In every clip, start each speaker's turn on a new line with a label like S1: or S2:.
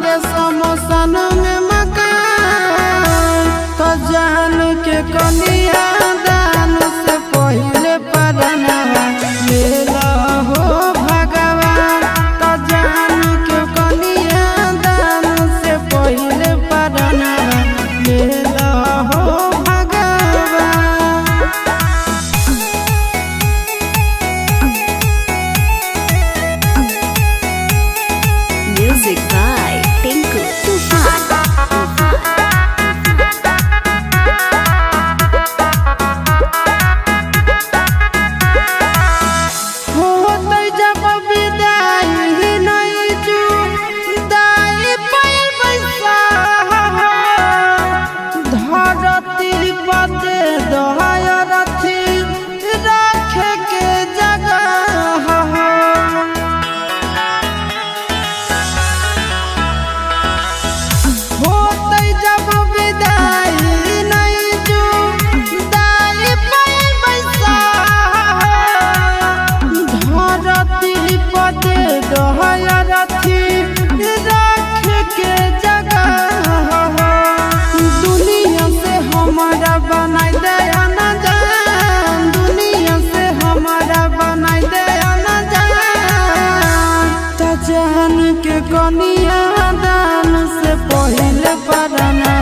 S1: दे समोसन में मकान तो जान के कनिया दान से पहले परना लेला हो भगवान तो जान के कनिया दान से पहले परना लेला हो
S2: Music by Tinku Tufan. जान के कनिया दान से पहले परना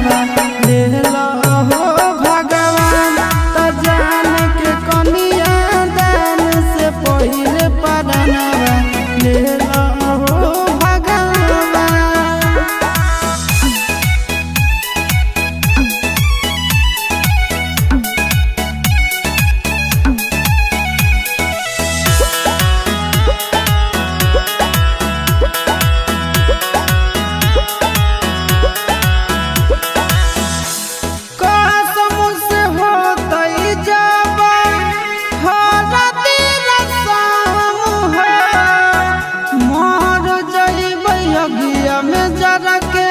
S2: लेला हो भगवान तो जान के कनिया दान से पहले परना लेला हो भगवान। में जरा के